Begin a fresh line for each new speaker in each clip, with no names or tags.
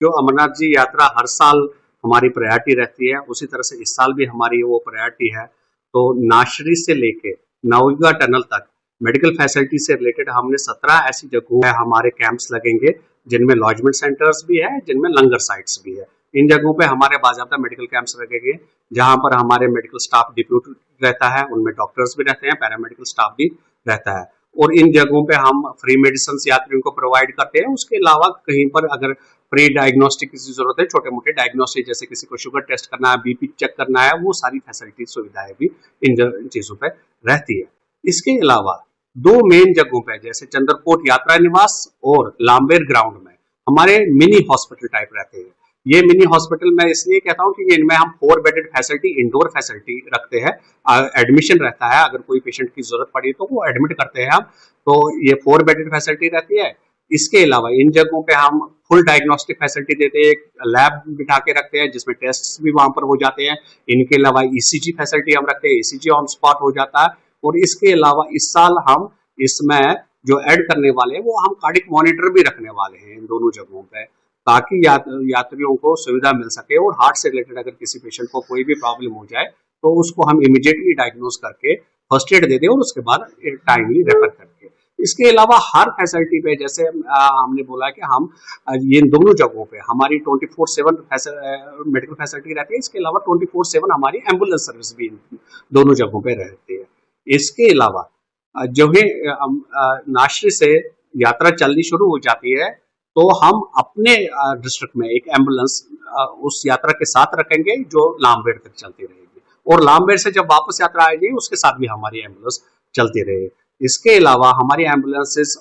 जो अमरनाथ जी यात्रा हर साल हमारी प्रायोरिटी रहती है, उसी तरह से इस साल भी हमारी वो प्रायोरिटी है। तो नाशरी से लेके नवयुगा टनल तक मेडिकल फैसिलिटी से रिलेटेड हमने 17 ऐसी जगहों पे हमारे कैंप्स लगेंगे, जिनमें लॉजमेंट सेंटर्स भी है, जिनमें लंगर साइट्स भी है। इन जगहों पे हमारे बाकायदा मेडिकल कैंप्स लगेंगे, जहां पर हमारे मेडिकल स्टाफ डिप्यूट रहता है, उनमें डॉक्टर्स भी रहते हैं, पैरामेडिकल स्टाफ भी रहता है। और इन जगहों पे हम फ्री मेडिसिन यात्रियों को प्रोवाइड करते हैं। उसके अलावा कहीं पर अगर प्री डायग्नोस्टिक की जरूरत है, छोटे मोटे डायग्नोस्टिक जैसे किसी को शुगर टेस्ट करना है, बीपी चेक करना है, वो सारी फैसिलिटी सुविधाएं भी इन चीजों पर रहती है। इसके अलावा दो मेन जगहों पे जैसे चंद्रकोट यात्रा निवास और लांबेर ग्राउंड में हमारे मिनी हॉस्पिटल टाइप रहते हैं। ये मिनी हॉस्पिटल मैं इसलिए कहता हूँ कि इनमें हम 4 बेडेड फैसिलिटी इंडोर फैसिलिटी रखते हैं। एडमिशन रहता है, अगर कोई पेशेंट की जरूरत पड़ी तो वो एडमिट करते हैं हम, तो ये 4 बेडेड फैसिलिटी रहती है। इसके अलावा इन जगहों पे हम फुल डायग्नोस्टिक फैसिलिटी देते हैं, लैब बिठा के रखते हैं जिसमें टेस्ट भी वहां पर हो जाते हैं। इनके अलावा ईसीजी फैसिलिटी हम रखते हैं, ईसीजी ऑन स्पॉट हो जाता है। और इसके अलावा इस साल हम इसमें जो ऐड करने वाले हैं वो हम कार्डिक मॉनिटर भी रखने वाले हैं इन दोनों जगहों पे, ताकि यात्रियों को सुविधा मिल सके। और हार्ट से रिलेटेड अगर किसी पेशेंट को कोई भी प्रॉब्लम हो जाए तो उसको हम इमीडिएटली डायग्नोज करके फर्स्ट एड दे दें और उसके बाद टाइमली रेफर करके। इसके अलावा हर फैसिलिटी पे जैसे हमने बोला कि हम ये दोनों जगहों पे हमारी 24/7 मेडिकल फैसिलिटी रहती है। इसके अलावा 24/7 हमारी एम्बुलेंस सर्विस भी दोनों जगहों पे रहती है। इसके अलावा जो है नाशरी से यात्रा चलनी शुरू हो जाती है तो हम अपने डिस्ट्रिक्ट में एक एम्बुलेंस उस यात्रा के साथ रखेंगे जो लामबेड़ तक चलती रहेगी, और लामबेड़ से जब वापस यात्रा आएगी उसके साथ भी हमारी एम्बुलेंस चलती रहेगी। इसके अलावा हमारी एम्बुलेंसेस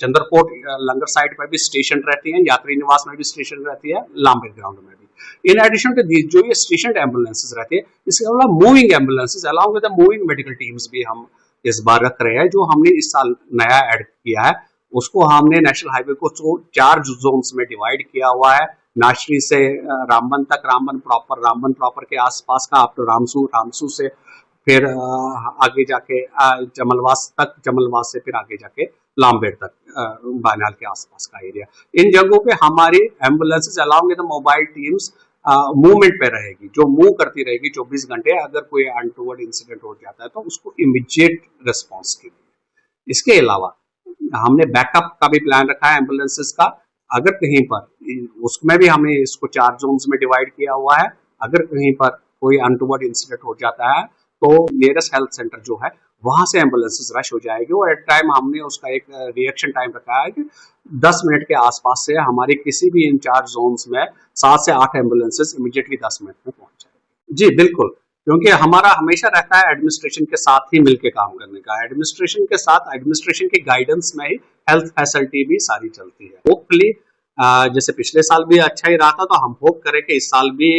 चंद्रकोट लंगर साइड पर भी स्टेशन रहती हैं, यात्री निवास में भी स्टेशन रहती है, लामबेड़ ग्राउंड में भी। इन एडिशन टू दिस जो ये स्टेशन एम्बुलेंसेस रहती है, इसके अलावा moving ambulances along with the moving medical teams भी हम इस बार रख रहे हैं, जो हमने इस साल नया ऐड किया है। उसको हमने नेशनल हाईवे को 4 जोन्स में डिवाइड किया हुआ है। नाशरी से रामबन तक, रामबन प्रॉपर के आसपास का, अप टू रामसू से फिर आगे जाके जमलवास तक, जमलवास से फिर आगे जाके लामबेड़ तक, बानाल के आसपास का एरिया। इन जगहों पे हमारी ambulances along with mobile teams movement पे रहेगी, जो मूव करती रहेगी 24 घंटे। अगर कोई अनटूवर्ड इंसिडेंट हो जाता है तो उसको इमीडिएट रिस्पॉन्स के लिए। इसके अलावा हमने बैकअप का भी प्लान रखा है एम्बुलेंसेस का। अगर कहीं पर उसमें भी हमने इसको 4 जोन्स में डिवाइड किया हुआ है। अगर कहीं पर कोई अनटूवर्ड इंसिडेंट हो जाता है तो नियरेस्ट हेल्थ सेंटर जो है वहां से एम्बुलेंसेस रश हो जाएगी। और एट टाइम हमने उसका एक रिएक्शन टाइम रखा है कि 10 मिनट के आसपास से हमारी किसी भी इन 4 जोन्स में 7 से 8 एम्बुलेंसेस इमीडिएटली 10 मिनट में पहुंच जाएगी। जी बिल्कुल, क्योंकि हमारा हमेशा रहता है एडमिनिस्ट्रेशन के साथ ही मिलकर काम करने का। एडमिनिस्ट्रेशन के साथ, एडमिनिस्ट्रेशन के गाइडेंस में ही हेल्थ फैसिलिटी भी सारी चलती है। होपफुली जैसे पिछले साल भी अच्छा ही रहा था, तो हम होप करें कि इस साल भी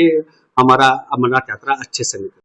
हमारा अमरनाथ यात्रा अच्छे से निकले।